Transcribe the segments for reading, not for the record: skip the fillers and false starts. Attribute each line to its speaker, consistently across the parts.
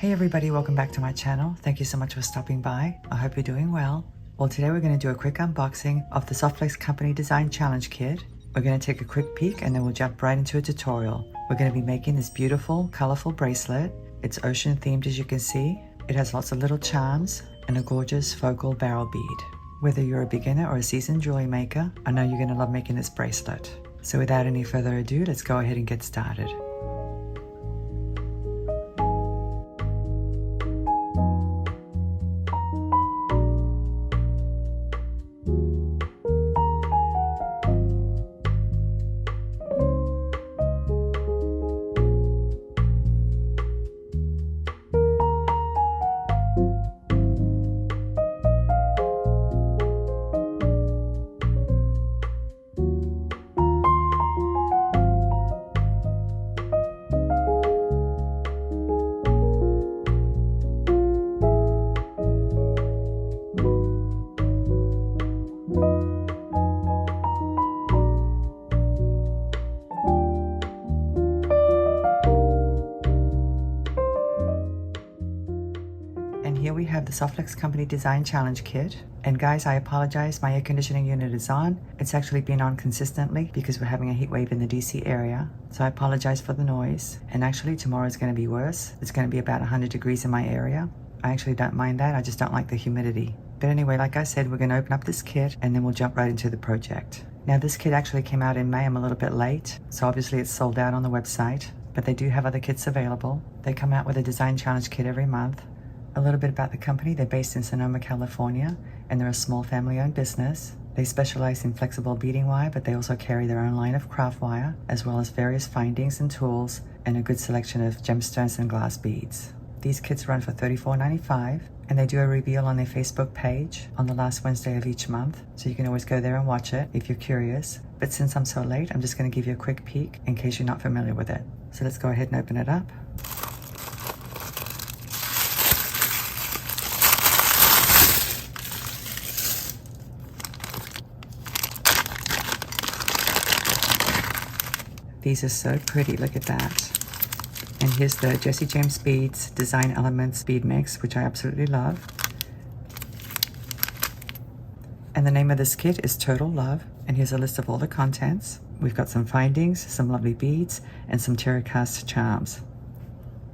Speaker 1: Hey everybody, welcome back to my channel. Thank you so much for stopping by. I hope you're doing well. Well, today we're going to do a quick unboxing of the Softflex Company Design Challenge Kit. We're going to take a quick peek and then we'll jump right into a tutorial. We're going to be making this beautiful, colorful bracelet. It's ocean themed as you can see. It has lots of little charms and a gorgeous focal barrel bead. Whether you're a beginner or a seasoned jewelry maker, I know you're going to love making this bracelet. So without any further ado, let's go ahead and get started. And here we have the Softflex Company Design Challenge Kit. And guys, I apologize, my air conditioning unit is on. It's actually been on consistently because we're having a heat wave in the DC area. So I apologize for the noise. And actually tomorrow is going to be worse. It's going to be about 100 degrees in my area. I actually don't mind that, I just don't like the humidity. But anyway, like I said, we're going to open up this kit and then we'll jump right into the project. Now this kit actually came out in May. I'm a little bit late. So obviously it's sold out on the website. But they do have other kits available. They come out with a design challenge kit every month. A little bit about the company. They're based in Sonoma, California, and they're a small family-owned business. They specialize in flexible beading wire, but they also carry their own line of craft wire, as well as various findings and tools, and a good selection of gemstones and glass beads. These kits run for $34.95, and they do a reveal on their Facebook page on the last Wednesday of each month, so you can always go there and watch it if you're curious. But since I'm so late, I'm just going to give you a quick peek in case you're not familiar with it. So let's go ahead and open it up. These are so pretty, look at that. And here's the Jessie James Beads Design Elements Bead Mix, which I absolutely love. And the name of this kit is Total Love. And here's a list of all the contents. We've got some findings, some lovely beads, and some terra cast charms.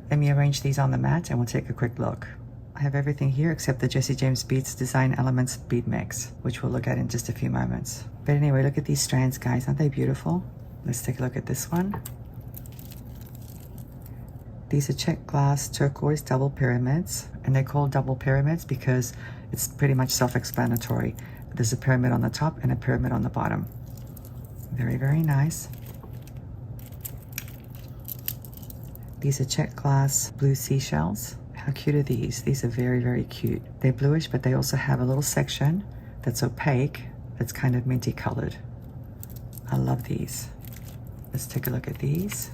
Speaker 1: Let me arrange these on the mat and we'll take a quick look. I have everything here except the Jessie James Beads Design Elements Bead Mix, which we'll look at in just a few moments. But anyway, look at these strands, guys. Aren't they beautiful? Let's take a look at this one. These are Czech glass turquoise double pyramids, and they're called double pyramids because it's pretty much self-explanatory. There's a pyramid on the top and a pyramid on the bottom. Very, very nice. These are Czech glass blue seashells. How cute are these? These are very, very cute. They're bluish, but they also have a little section that's opaque, that's kind of minty colored. I love these. Let's take a look at these.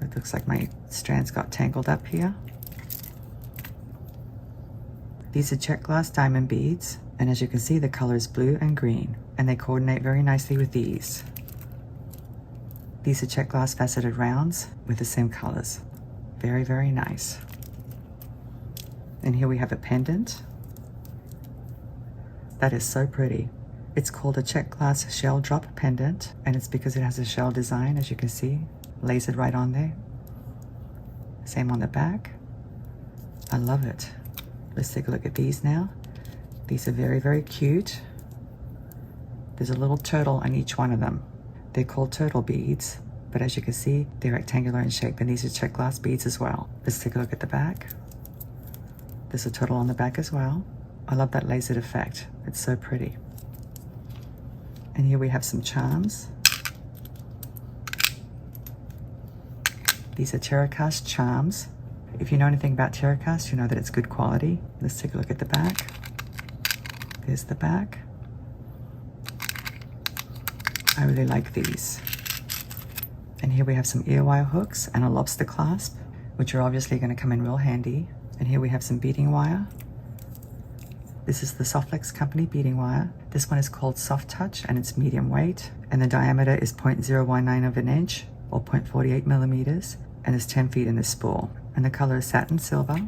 Speaker 1: It looks like my strands got tangled up here. These are Czech glass diamond beads, and as you can see, the color is blue and green, and they coordinate very nicely with these. These are Czech glass faceted rounds with the same colors. Very, very nice. And here we have a pendant. That is so pretty. It's called a Czech glass shell drop pendant, and it's because it has a shell design, as you can see, lasered right on there. Same on the back. I love it. Let's take a look at these now. These are very, very cute. There's a little turtle on each one of them. They're called turtle beads, but as you can see, they're rectangular in shape, and these are Czech glass beads as well. Let's take a look at the back. There's a turtle on the back as well. I love that lasered effect. It's so pretty. And here we have some charms. These are terra cast charms. If you know anything about terra cast, you know that it's good quality. Let's take a look at the back. There's the back. I really like these. And here we have some ear wire hooks and a lobster clasp, which are obviously going to come in real handy. And here we have some beading wire. This is the Softflex Company beading wire. This one is called Soft Touch and it's medium weight, and the diameter is 0.019 of an inch or 0.48 millimeters. and there's 10 feet in this spool. And the color is satin silver.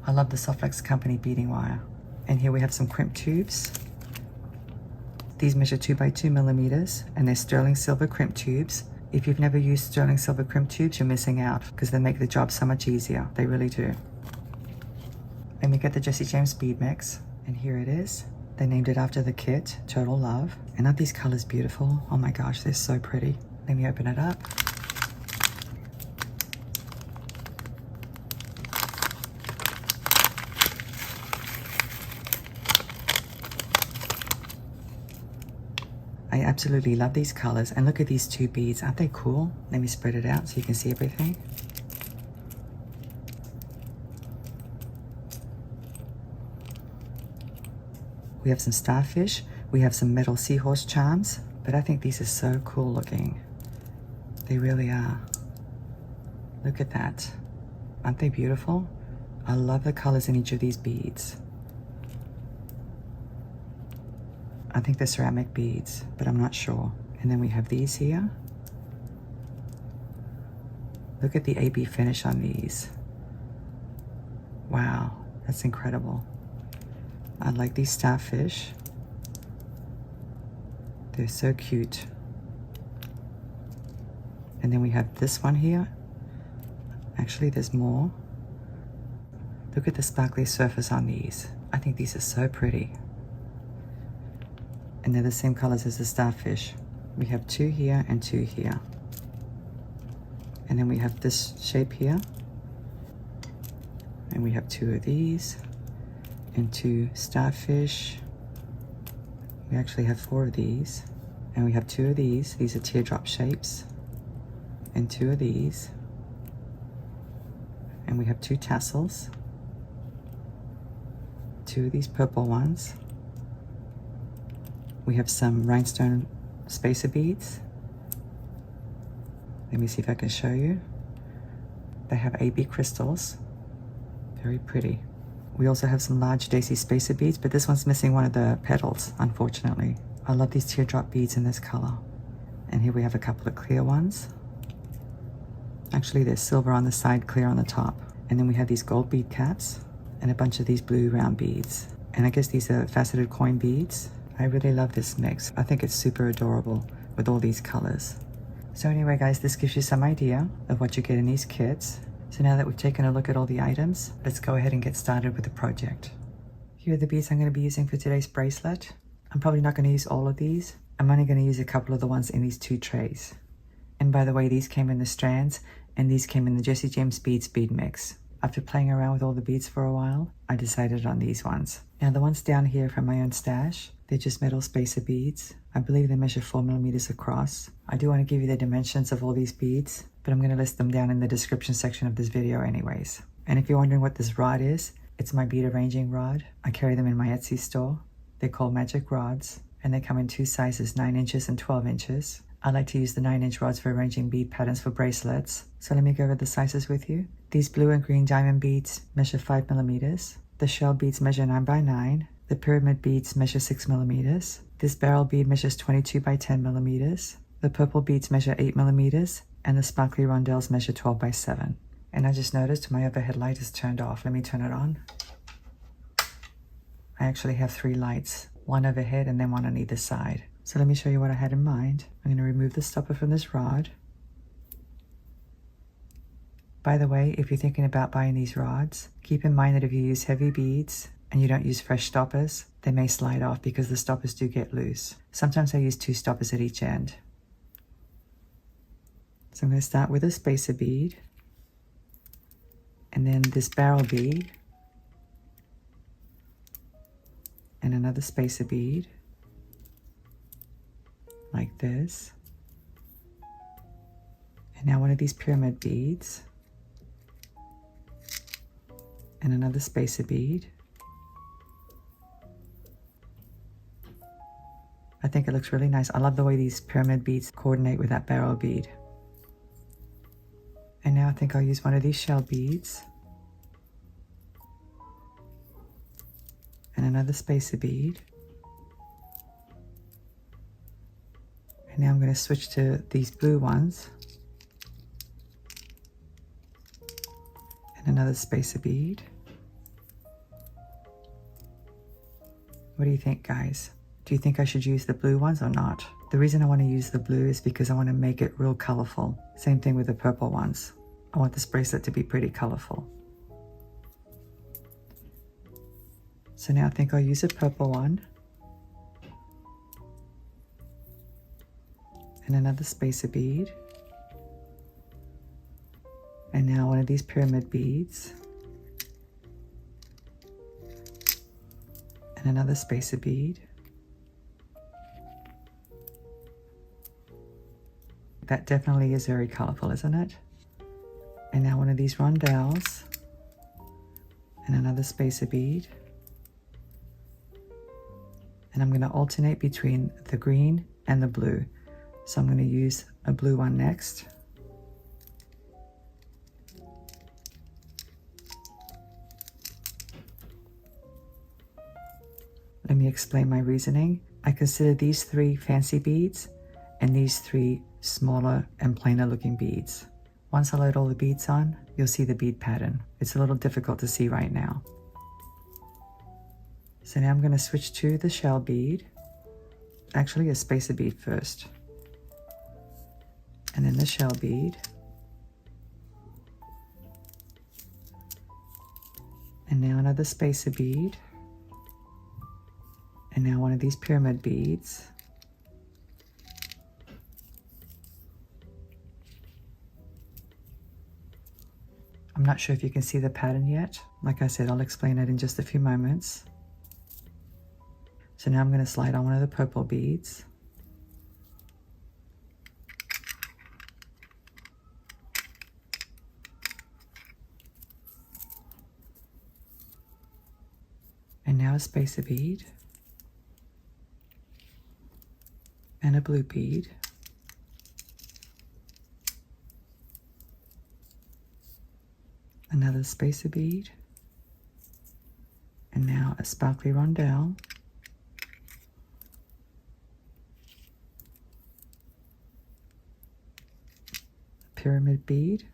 Speaker 1: I love the Softlex Company beading wire. And here we have some crimp tubes. These measure 2 by 2 millimeters, and they're sterling silver crimp tubes. If you've never used sterling silver crimp tubes, you're missing out because they make the job so much easier. They really do. Then we get the Jesse James bead mix, and here it is. They named it after the kit, Total Love. And aren't these colors beautiful? Oh my gosh, they're so pretty. Let me open it up. I absolutely love these colors, and look at these two beads. Aren't they cool? Let me spread it out so you can see everything. We have some starfish. We have some metal seahorse charms, but I think these are so cool looking. They really are. Look at that. Aren't they beautiful? I love the colors in each of these beads. I think they're ceramic beads, but I'm not sure. And then we have these here. Look at the AB finish on these. Wow, that's incredible. I like these starfish. They're so cute. And then we have this one here. Actually, there's more. Look at the sparkly surface on these. I think these are so pretty. And they're the same colors as the starfish. We have 2 here and 2 here. And then we have this shape here. And we have 2 of these and 2 starfish. We actually have 4 of these. And we have 2 of these. These are teardrop shapes. And 2 of these. And we have 2 tassels. 2 of these purple ones. We have some rhinestone spacer beads. Let me see if I can show you. They have AB crystals. Very pretty. We also have some large daisy spacer beads, but this one's missing one of the petals, unfortunately. I love these teardrop beads in this color. And here we have a couple of clear ones. Actually, there's silver on the side, clear on the top. And then we have these gold bead caps and a bunch of these blue round beads. And I guess these are faceted coin beads. I really love this mix. I think it's super adorable with all these colors. So anyway, guys, this gives you some idea of what you get in these kits. So now that we've taken a look at all the items, let's go ahead and get started with the project. Here are the beads I'm going to be using for today's bracelet. I'm probably not going to use all of these. I'm only going to use a couple of the ones in these 2 trays. And by the way, these came in the strands, and these came in the Jesse James Beads bead mix. After playing around with all the beads for a while, I decided on these ones. Now the ones down here from my own stash, they're just metal spacer beads. I believe they measure 4 millimeters across. I do want to give you the dimensions of all these beads, but I'm going to list them down in the description section of this video anyways. And if you're wondering what this rod is, it's my bead arranging rod. I carry them in my Etsy store. They're called magic rods, and they come in 2 sizes, 9 inches and 12 inches. I like to use the 9-inch rods for arranging bead patterns for bracelets. So let me go over the sizes with you. These blue and green diamond beads measure 5 millimeters. The shell beads measure 9 by 9. The pyramid beads measure 6 millimeters. This barrel bead measures 22 by 10 millimeters. The purple beads measure 8 millimeters. And the sparkly rondelles measure 12 by 7. And I just noticed my overhead light is turned off. Let me turn it on. I actually have 3 lights, one overhead and then one on either side. So let me show you what I had in mind. I'm going to remove the stopper from this rod. By the way, if you're thinking about buying these rods, keep in mind that if you use heavy beads and you don't use fresh stoppers, they may slide off because the stoppers do get loose. Sometimes I use 2 stoppers at each end. So I'm going to start with a spacer bead, and then this barrel bead, and another spacer bead, like this. And now one of these pyramid beads, and another spacer bead. I think it looks really nice. I love the way these pyramid beads coordinate with that barrel bead. And now I think I'll use one of these shell beads and another spacer bead. And now I'm going to switch to these blue ones. Another spacer bead. What do you think, guys? Do you think I should use the blue ones or not? The reason I want to use the blue is because I want to make it real colorful. Same thing with the purple ones. I want this bracelet to be pretty colorful. So now I think I'll use a purple one. And another spacer bead. And now one of these pyramid beads. And another spacer bead. That definitely is very colorful, isn't it? And now one of these rondelles. And another spacer bead. And I'm going to alternate between the green and the blue. So I'm going to use a blue one next. Let me explain my reasoning. I consider these 3 fancy beads and these 3 smaller and plainer looking beads. Once I load all the beads on, you'll see the bead pattern. It's a little difficult to see right now. So now I'm going to switch to the shell bead. Actually, a spacer bead first. And then the shell bead. And now another spacer bead. And now one of these pyramid beads. I'm not sure if you can see the pattern yet. Like I said, I'll explain it in just a few moments. So now I'm going to slide on one of the purple beads. And now a spacer bead. And a blue bead. Another spacer bead. And now a sparkly rondelle. A pyramid bead.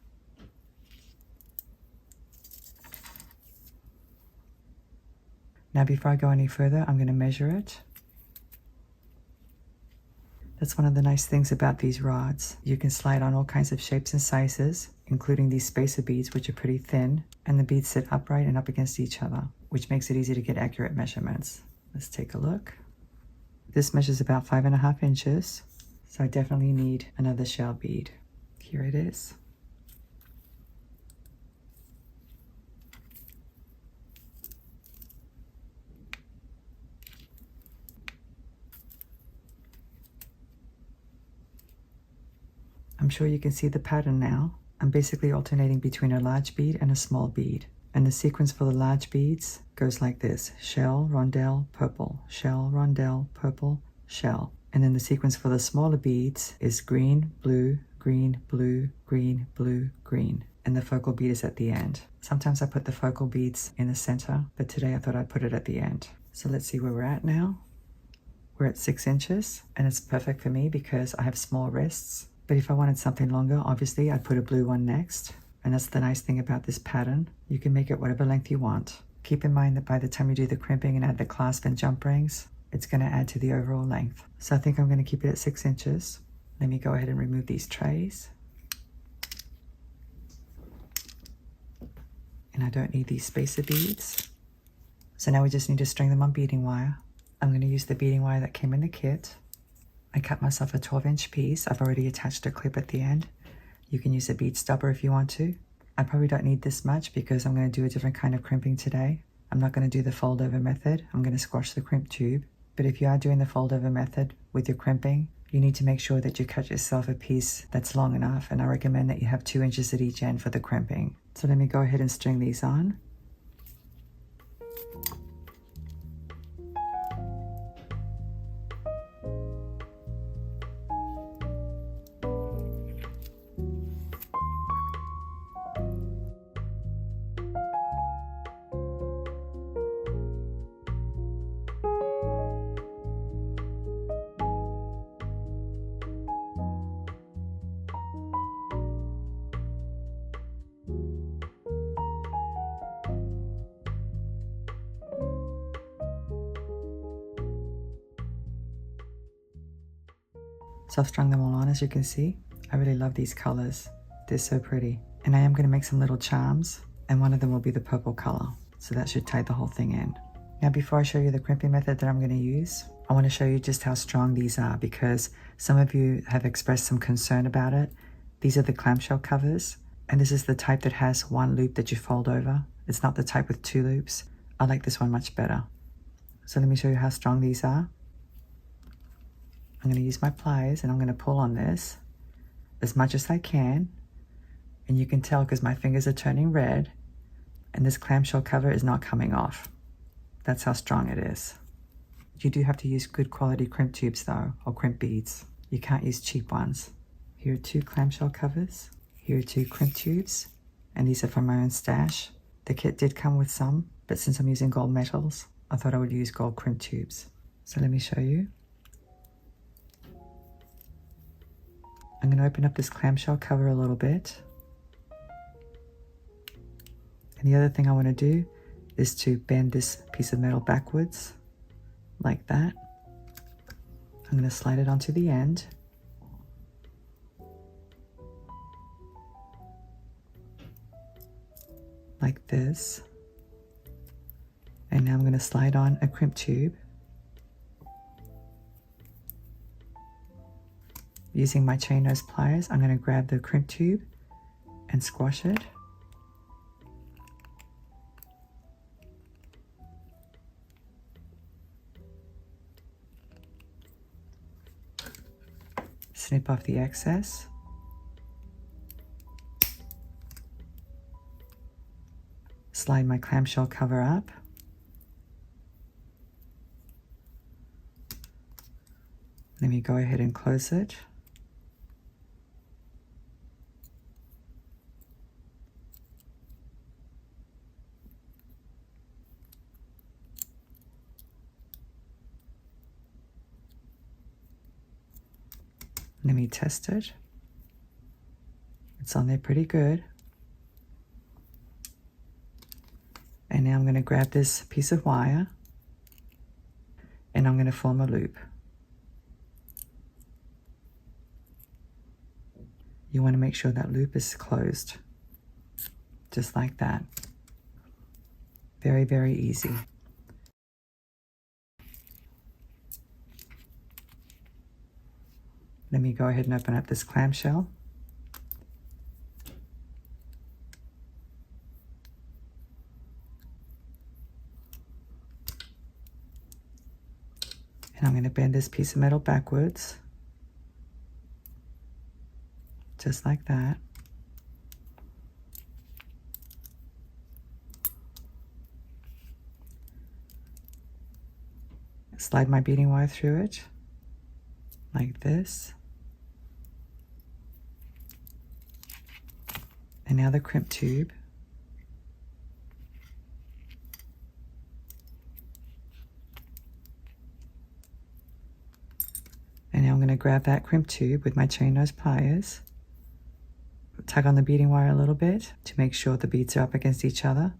Speaker 1: Now before I go any further, I'm going to measure it. That's one of the nice things about these rods. You can slide on all kinds of shapes and sizes, including these spacer beads, which are pretty thin, and the beads sit upright and up against each other, which makes it easy to get accurate measurements. Let's take a look. This measures about 5.5 inches, so I definitely need another shell bead. Here it is. I'm sure you can see the pattern now. I'm basically alternating between a large bead and a small bead. And the sequence for the large beads goes like this: shell, rondelle, purple, shell, rondelle, purple, shell. And then the sequence for the smaller beads is green, blue, green, blue, green, blue, green. And the focal bead is at the end. Sometimes I put the focal beads in the center, but today I thought I'd put it at the end. So let's see where we're at now. We're at 6 inches, and it's perfect for me because I have small wrists. But if I wanted something longer, obviously I'd put a blue one next. And that's the nice thing about this pattern. You can make it whatever length you want. Keep in mind that by the time you do the crimping and add the clasp and jump rings, it's going to add to the overall length. So I think I'm going to keep it at 6 inches. Let me go ahead and remove these trays. And I don't need these spacer beads. So now we just need to string them on beading wire. I'm going to use the beading wire that came in the kit. I cut myself a 12-inch piece. I've already attached a clip at the end. You can use a bead stubber if you want to. I probably don't need this much because I'm going to do a different kind of crimping today. I'm not going to do the fold over method. I'm going to squash the crimp tube. But if you are doing the fold over method with your crimping, you need to make sure that you cut yourself a piece that's long enough. And I recommend that you have 2 inches at each end for the crimping. So let me go ahead and string these on. So I've strung them all on, as you can see. I really love these colors. They're so pretty. And I am going to make some little charms, and one of them will be the purple color. So that should tie the whole thing in. Now before I show you the crimping method that I'm going to use, I want to show you just how strong these are, because some of you have expressed some concern about it. These are the clamshell covers, and this is the type that has one loop that you fold over. It's not the type with two loops. I like this one much better. So let me show you how strong these are. I'm going to use my pliers and I'm going to pull on this as much as I can. And you can tell because my fingers are turning red and this clamshell cover is not coming off. That's how strong it is. You do have to use good quality crimp tubes though, or crimp beads. You can't use cheap ones. Here are 2 clamshell covers. Here are 2 crimp tubes, and these are from my own stash. The kit did come with some, but since I'm using gold metals, I thought I would use gold crimp tubes. So let me show you. I'm going to open up this clamshell cover a little bit. And the other thing I want to do is to bend this piece of metal backwards, like that. I'm going to slide it onto the end. Like this. And now I'm going to slide on a crimp tube. Using my chain nose pliers, I'm going to grab the crimp tube and squash it. Snip off the excess. Slide my clamshell cover up. Let me go ahead and close it. Let me test it. It's on there pretty good. And now I'm going to grab this piece of wire and I'm going to form a loop. You want to make sure that loop is closed, just like that. Very, very easy. Let me go ahead and open up this clamshell. And I'm going to bend this piece of metal backwards, just like that. Slide my beading wire through it, like this. And now the crimp tube. And now I'm going to grab that crimp tube with my chain nose pliers, tug on the beading wire a little bit to make sure the beads are up against each other,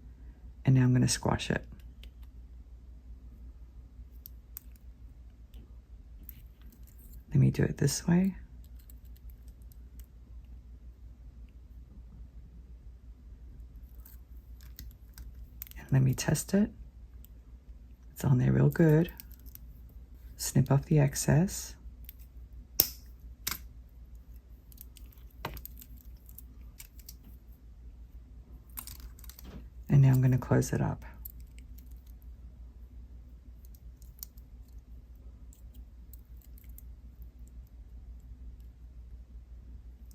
Speaker 1: and now I'm going to squash it. Let me do it this way. And let me test it. It's on there real good. Snip off the excess. And now I'm going to close it up.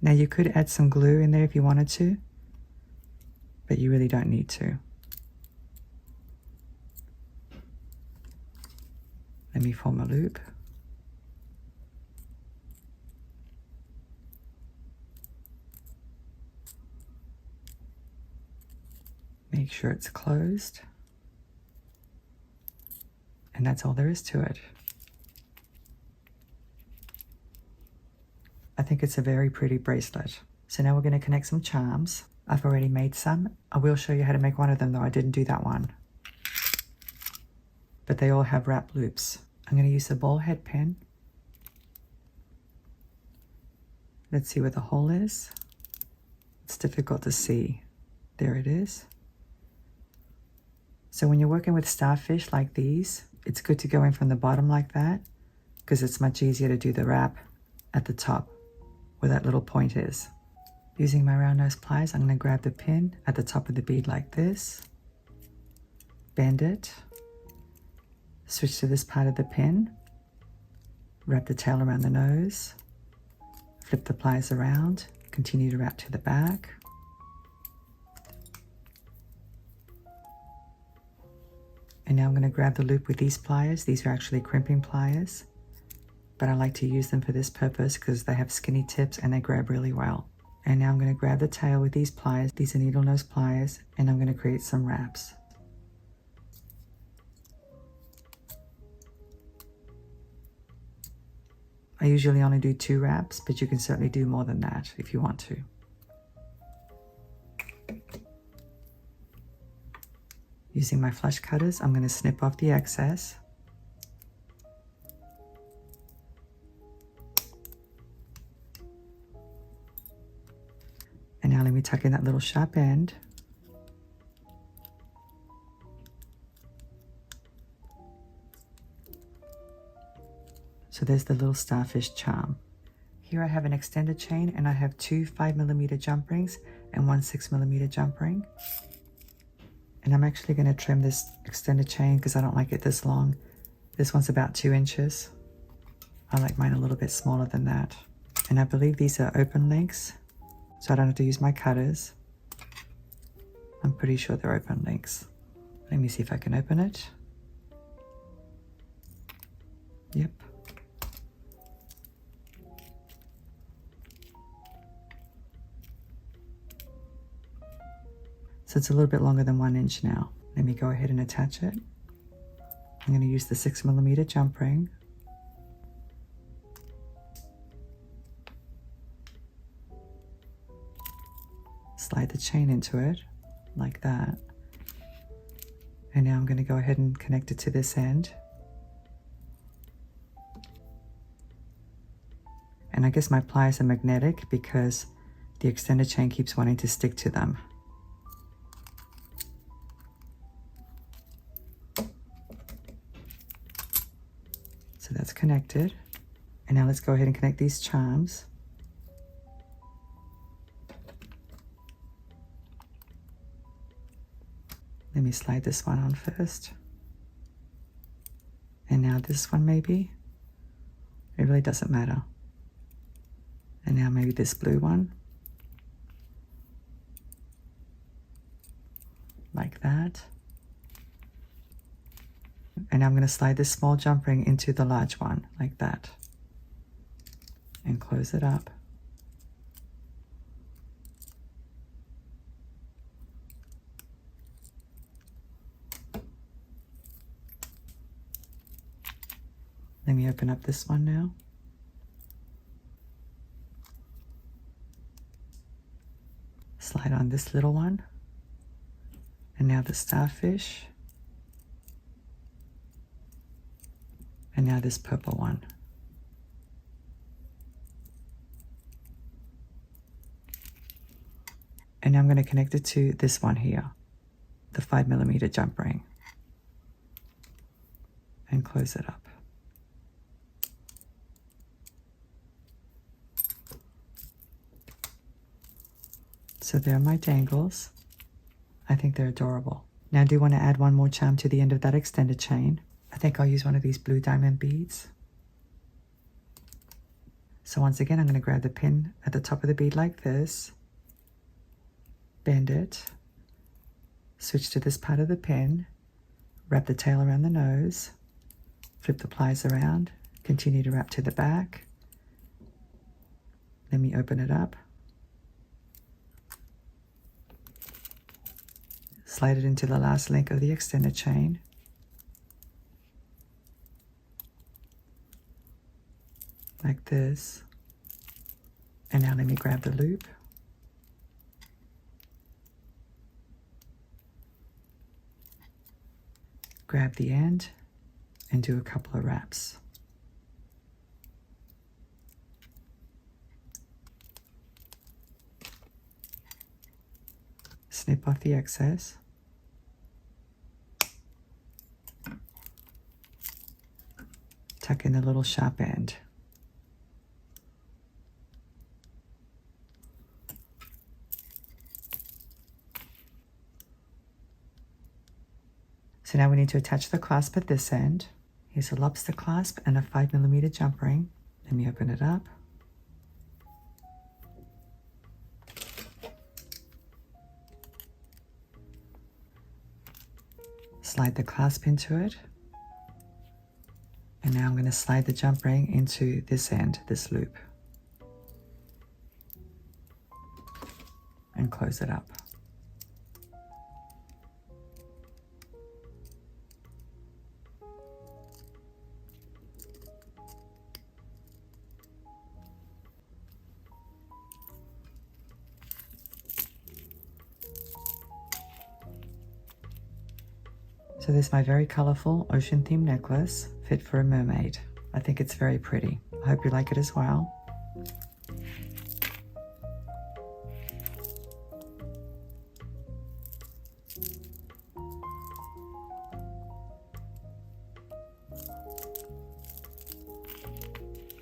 Speaker 1: Now you could add some glue in there if you wanted to, but you really don't need to. Let me form a loop. Make sure it's closed. And that's all there is to it. I think it's a very pretty bracelet. So now we're going to connect some charms. I've already made some. I will show you how to make one of them though. I didn't do that one. But they all have wrap loops. I'm going to use the ball head pen Let's see where the hole is. It's difficult to see. There it is. So when you're working with starfish like these, it's good to go in from the bottom like that because it's much easier to do the wrap at the top where that little point is. Using my round nose pliers, I'm going to grab the pin at the top of the bead like this, bend it, switch to this part of the pin, wrap the tail around the nose, flip the pliers around, continue to wrap to the back. And now I'm going to grab the loop with these pliers. These are actually crimping pliers, but I like to use them for this purpose because they have skinny tips and they grab really well. And now I'm going to grab the tail with these pliers. These are needle nose pliers, and I'm going to create some wraps. I usually only do 2 wraps, but you can certainly do more than that if you want to. Using my flush cutters, I'm going to snip off the excess. And now let me tuck in that little sharp end. So there's the little starfish charm. Here I have an extended chain, and I have 2 5mm jump rings and 1 6mm jump ring. And I'm actually going to trim this extended chain because I don't like it this long. This one's about 2 inches. I like mine a little bit smaller than that. And I believe these are open links, so I don't have to use my cutters. I'm pretty sure they're open links. Let me see if I can open it. Yep. So it's a little bit longer than 1 inch now. Let me go ahead and attach it. I'm going to use the 6mm jump ring. Slide the chain into it like that. And now I'm going to go ahead and connect it to this end. And I guess my pliers are magnetic because the extended chain keeps wanting to stick to them. So that's connected. And now let's go ahead and connect these charms. Let me slide this one on first. And now this one maybe. It really doesn't matter. And now maybe this blue one. Like that. And I'm going to slide this small jump ring into the large one, like that. And close it up. Let me open up this one now. Slide on this little one. And now the starfish. And now this purple one. And now I'm going to connect it to this one here, the 5mm jump ring. And close it up. So there are my dangles. I think they're adorable. Now I do want to add one more charm to the end of that extended chain. I think I'll use one of these blue diamond beads. So once again, I'm going to grab the pin at the top of the bead like this, bend it, switch to this part of the pin, wrap the tail around the nose, flip the pliers around, continue to wrap to the back. Let me open it up. Slide it into the last link of the extended chain. Like this. And now let me grab the loop. Grab the end and do a couple of wraps. snip off the excess. Tuck in the little sharp end. So now we need to attach the clasp at this end. Here's a lobster clasp and a 5mm jump ring. Let me open it up. Slide the clasp into it. And now I'm going to slide the jump ring into this end, this loop. And close it up. So this is my very colorful ocean themed necklace, fit for a mermaid. I think it's very pretty. I hope you like it as well.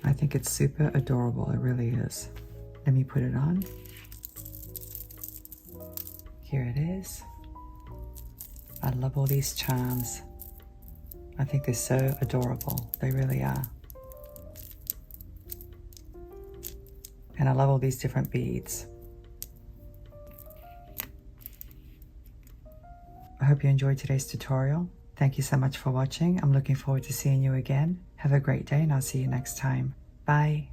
Speaker 1: I think it's super adorable, it really is. Let me put it on. Here it is. I love all these charms. I think they're so adorable. They really are. And I love all these different beads. I hope you enjoyed today's tutorial. Thank you so much for watching. I'm looking forward to seeing you again. Have a great day and I'll see you next time. Bye.